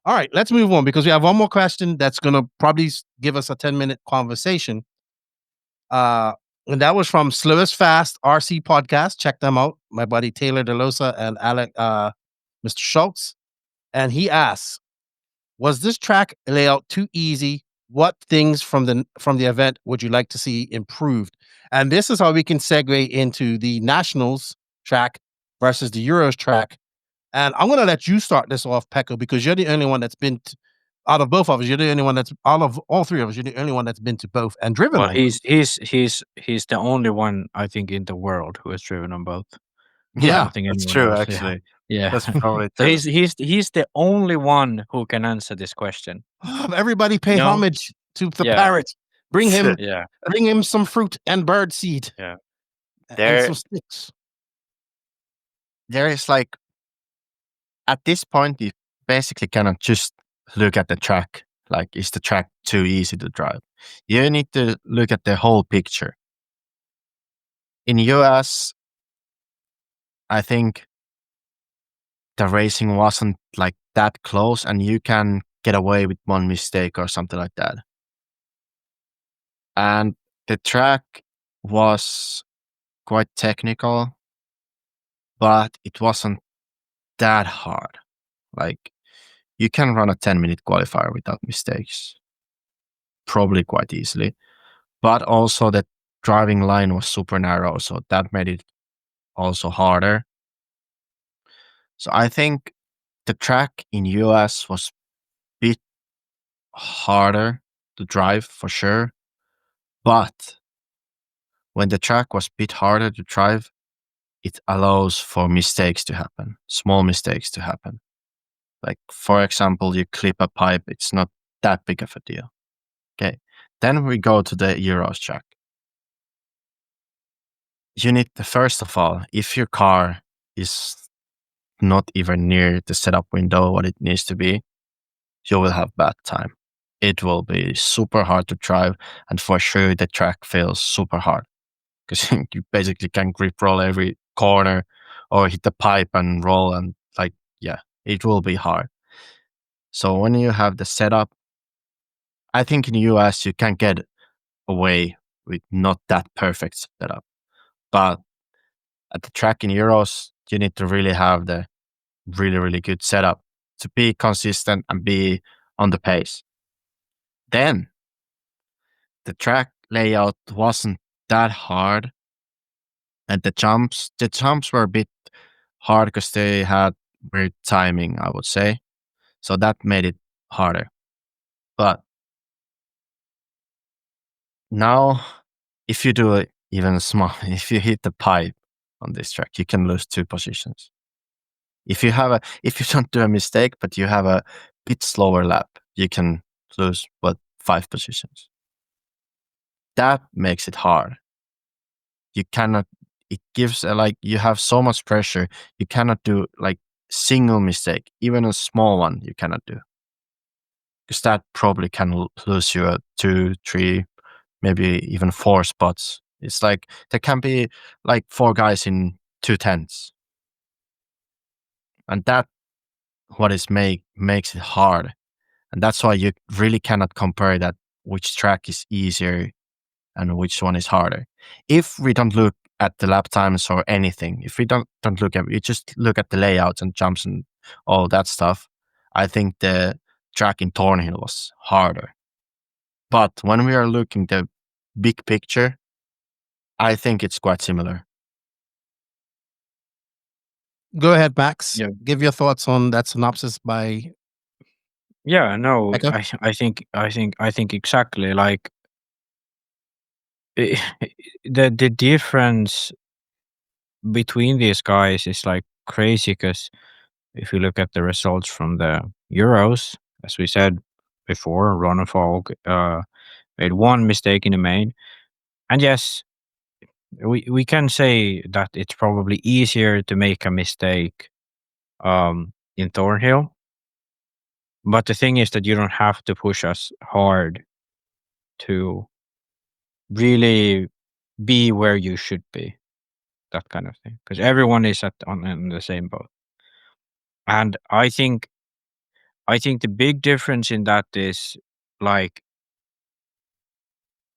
All right, let's move on because we have one more question that's going to probably give us a 10-minute conversation. And that was from Slowest Fast RC Podcast. Check them out. My buddy Taylor DeLosa and Mr. Schultz. And he asks, was this track layout too easy? What things from the event would you like to see improved? And this is how we can segue into the Nationals track versus the Euros track. And I'm going to let you start this off, Pekko, because you're the only one that's been out of both of us. You're the only one that's all three of us. You're the only one that's been to both and driven. Well, he's the only one I think in the world who has driven on both. Yeah, that's true. Else. Actually, yeah. That's probably so he's the only one who can answer this question. Everybody pay homage to the parrot. Bring him, bring him some fruit and bird seed. Yeah, and some sticks. There is like, at this point, you basically cannot just look at the track. Like, is the track too easy to drive? You need to look at the whole picture. In US, I think the racing wasn't like that close, and you can get away with one mistake or something like that. And the track was quite technical, but it wasn't that hard. Like, you can run a 10-minute qualifier without mistakes, probably quite easily. But also the driving line was super narrow, so that made it also harder. So I think the track in US was a bit harder to drive for sure. But when the track was a bit harder to drive, it allows for mistakes to happen, small mistakes to happen. Like, for example, you clip a pipe, it's not that big of a deal. Okay. Then we go to the Euros track. You need to, first of all, if your car is not even near the setup window, what it needs to be, you will have bad time. It will be super hard to drive, and for sure the track feels super hard because you basically can grip roll every corner or hit the pipe and roll, and it will be hard. So when you have the setup, I think in the US you can get away with not that perfect setup. But at the track in Euros, you need to really have the really, really good setup to be consistent and be on the pace. Then the track layout wasn't that hard. And the jumps were a bit hard because they had weird timing, I would say. So that made it harder. But now, if you do it even small, if you hit the pipe on this track, you can lose 2 positions. If you don't do a mistake, but you have a bit slower lap, you can lose 5 positions. That makes it hard. You cannot. It gives you have so much pressure. You cannot do single mistake, even a small one. You cannot do because that probably can lose you 2, 3, maybe even 4 spots. It's like there can be 4 guys in 2 tenths. And that what is makes it hard. And that's why you really cannot compare that which track is easier and which one is harder. If we don't look at the lap times or anything, if we don't look at, we just look at the layouts and jumps and all that stuff, I think the track in Thornhill was harder. But when we are looking the big picture, I think it's quite similar. Go ahead, Max. Yeah. Give your thoughts on that synopsis by. Yeah, no, I think exactly like the difference between these guys is crazy because if you look at the results from the Euros, as we said before, Ronefalk made 1 mistake in the main, and yes, we can say that it's probably easier to make a mistake in Thornhill. But the thing is that you don't have to push us hard to really be where you should be, that kind of thing, because everyone is on the same boat. And I think I think the big difference in that is like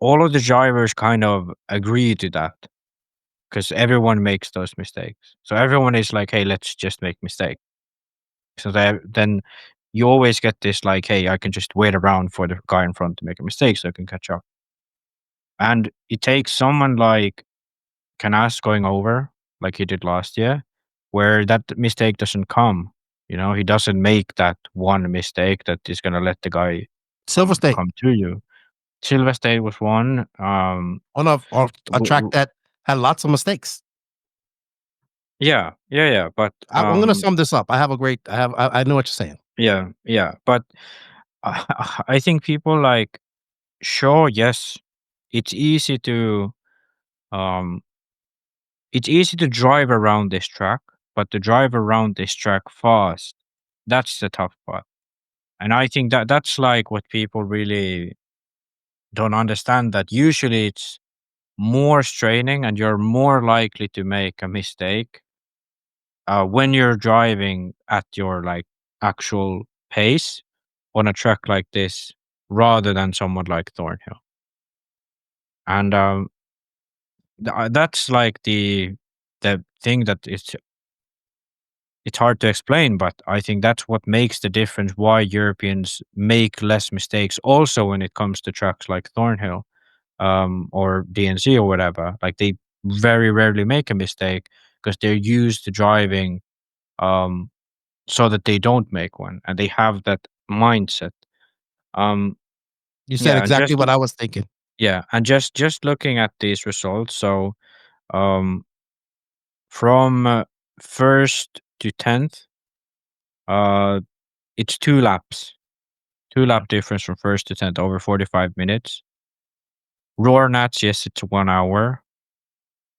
all of the drivers kind of agree to that because everyone makes those mistakes. So everyone is like, hey, let's just make mistakes. So then you always get this like, hey, I can just wait around for the guy in front to make a mistake so I can catch up. And it takes someone like Canas going over, like he did last year, where that mistake doesn't come. You know, he doesn't make that one mistake that is going to let the guy Silver State come to you. Silver State was one. on a track that had lots of mistakes. Yeah. But I'm going to sum this up. I know what you're saying. Yeah. But I think people like, sure, yes, it's easy to drive around this track, but to drive around this track fast, that's the tough part. And I think that that's like what people really don't understand, that usually it's more straining and you're more likely to make a mistake when you're driving at your like actual pace on a track like this rather than someone like Thornhill. And that's like the thing that it's hard to explain, but I think that's what makes the difference why Europeans make less mistakes also when it comes to tracks like Thornhill or DNC or whatever. Like they very rarely make a mistake because they're used to driving so that they don't make one, and they have that mindset. You said Yeah, exactly what I was thinking. Yeah, and just looking at these results, so from first to 10th, it's 2 laps. 2-lap difference from first to 10th, over 45 minutes. Roarnats, yes, it's 1 hour,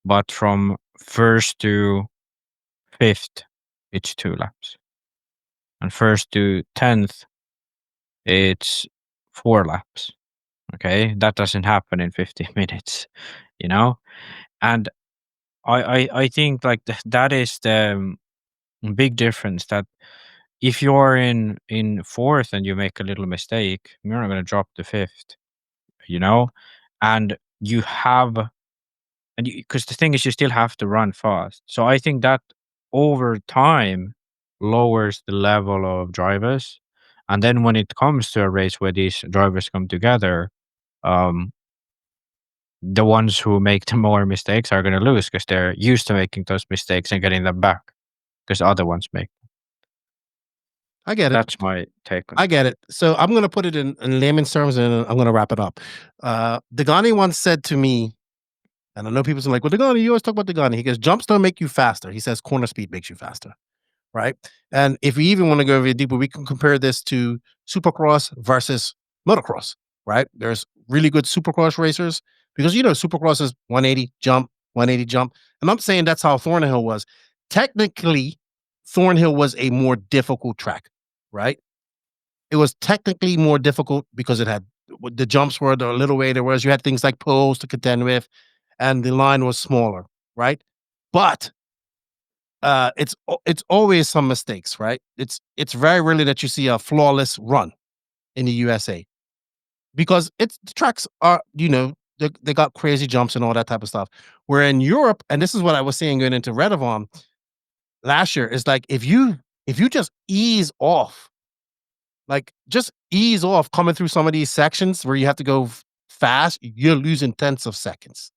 but from first to 5th, it's 2 laps. And first to 10th, it's 4 laps. Okay, that doesn't happen in 15 minutes, you know? And I think like that is the big difference, that if you're in 4th and you make a little mistake, you're not going to drop to 5th, you know? And you have, and because the thing is, you still have to run fast. So I think that over time lowers the level of drivers. And then when it comes to a race where these drivers come together, um, the ones who make the more mistakes are going to lose because they're used to making those mistakes and getting them back because other ones make. I get it. That's my take on it. I get it. So I'm going to put it in layman's terms and I'm going to wrap it up. Degani once said to me, and I know people are like, well, Degani, you always talk about Degani. He goes, jumps don't make you faster. He says corner speed makes you faster. Right. And if we even want to go a bit deeper, we can compare this to Supercross versus Motocross. Right. There's really good Supercross racers because, Supercross is 180 jump, 180 jump. And I'm saying that's how Thornhill was. Technically, Thornhill was a more difficult track. Right. It was technically more difficult because it had the jumps were the little way there was. You had things like poles to contend with, and the line was smaller, right? But it's always some mistakes, right? It's very rarely that you see a flawless run in the USA because the tracks are they got crazy jumps and all that type of stuff. Where in Europe, and this is what I was saying going into Redovon last year, is like if you just ease off. Like, just ease off coming through some of these sections where you have to go fast, you're losing tenths of seconds,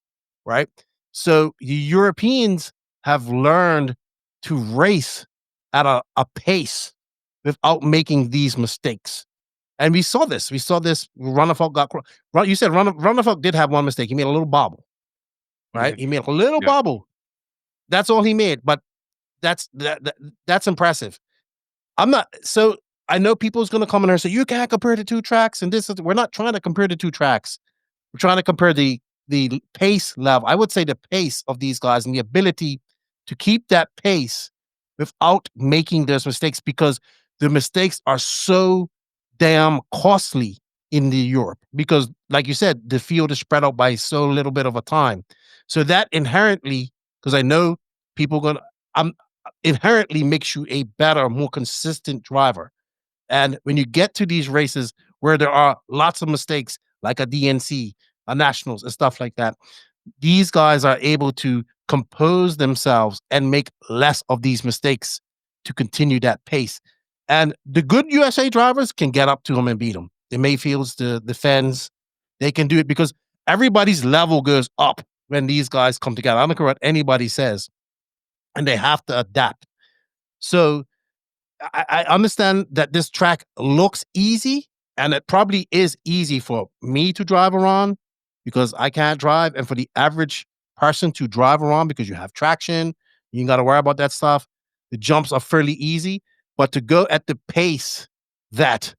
right? So the Europeans have learned to race at a pace without making these mistakes. And we saw this. Runnefelt you said Runnefelt did have one mistake. He made a little bobble, right? He made a little bobble. That's all he made, but that's impressive. I know people's going to come in here and say, you can't compare the two tracks. And we're not trying to compare the two tracks. We're trying to compare the pace level. I would say the pace of these guys and the ability to keep that pace without making those mistakes, because the mistakes are so damn costly in the Europe because, like you said, the field is spread out by so little bit of a time. So that inherently, because I know people inherently makes you a better, more consistent driver. And when you get to these races where there are lots of mistakes, like a DNC, a nationals, and stuff like that, these guys are able to compose themselves and make less of these mistakes to continue that pace. And the good USA drivers can get up to them and beat them. The Mayfields, the Fens, they can do it because everybody's level goes up when these guys come together. I don't care what anybody says, and they have to adapt. So I understand that this track looks easy, and it probably is easy for me to drive around because I can't drive, and for the average person to drive around because you have traction, you ain't got to worry about that stuff. The jumps are fairly easy, but to go at the pace that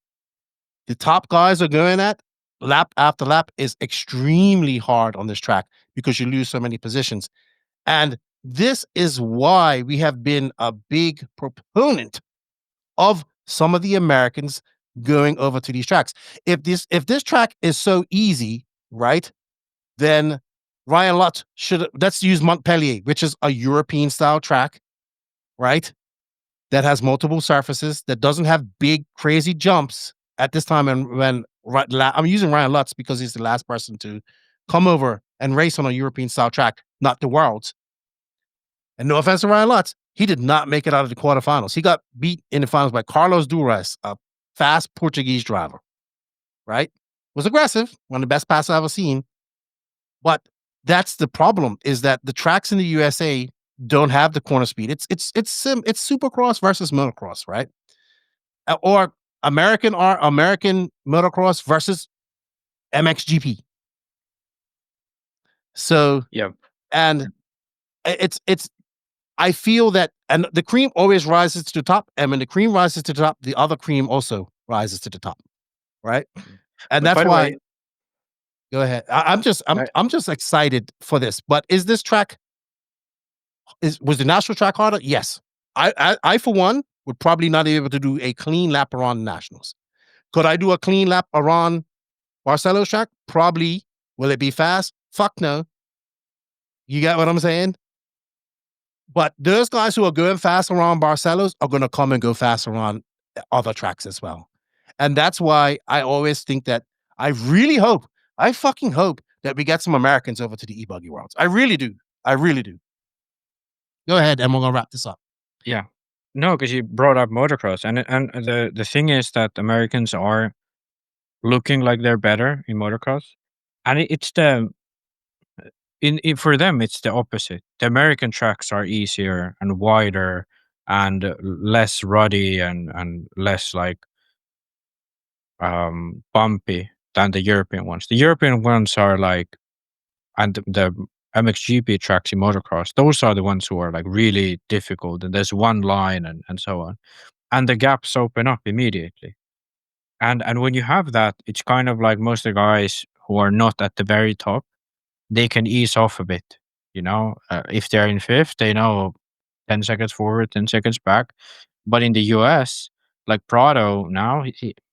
the top guys are going at lap after lap is extremely hard on this track because you lose so many positions. And this is why we have been a big proponent of some of the Americans going over to these tracks. If this track is so easy, right, then Ryan Lutz let's use Montpelier, which is a European style track, right, that has multiple surfaces, that doesn't have big crazy jumps at this time. And when I'm using Ryan Lutz because he's the last person to come over and race on a European style track, not the Worlds. And no offense to Ryan Lutz, he did not make it out of the quarterfinals. He got beat in the finals by Carlos Duras, a fast Portuguese driver, right? Was aggressive, one of the best passes I've ever seen. But that's the problem, is that the tracks in the USA don't have the corner speed. It's Supercross versus Motocross, right? Or American Motocross versus MXGP. So Yeah. And it's I feel that, and the cream always rises to the top, and when the cream rises to the top, the other cream also rises to the top, right? And that's why. Go ahead. I'm just excited for this. But is this track? Was the national track harder? Yes. I for one would probably not be able to do a clean lap around nationals. Could I do a clean lap around Barcelo's track? Probably. Will it be fast? Fuck no. You get what I'm saying? But those guys who are going fast around Barcelos are going to come and go fast around other tracks as well. And that's why I always think that I fucking hope that we get some Americans over to the e-buggy Worlds. I really do. Go ahead, and we're going to wrap this up. Yeah. No, because you brought up motocross, and the thing is that Americans are looking like they're better in motocross, and it's for them it's the opposite. The American tracks are easier and wider and less ruddy and less like bumpy than the European ones. The European ones are like, and the MXGP tracks in motocross, those are the ones who are like really difficult, and there's one line and so on, and the gaps open up immediately. And when you have that, it's kind of like most of the guys who are not at the very top, they can ease off a bit. If they're in fifth, they know 10 seconds forward, 10 seconds back. But in the US, like Prado now,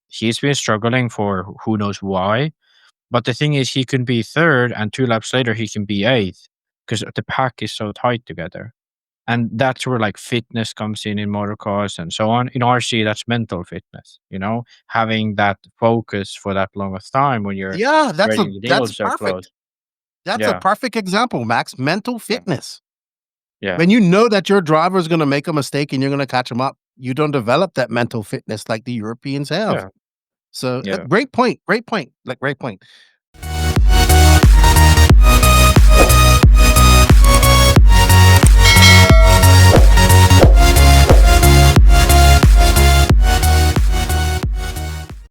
he's been struggling for who knows why. But the thing is, he can be third, and 2 laps later, he can be eighth because the pack is so tight together. And that's where like fitness comes in motocross and so on. In RC, that's mental fitness, having that focus for that long of time when you're that's so perfect. close. That's a perfect example, Max. Mental fitness. Yeah. When you know that your driver is going to make a mistake and you're going to catch him up, you don't develop that mental fitness like the Europeans have. Yeah. So great point. Great point.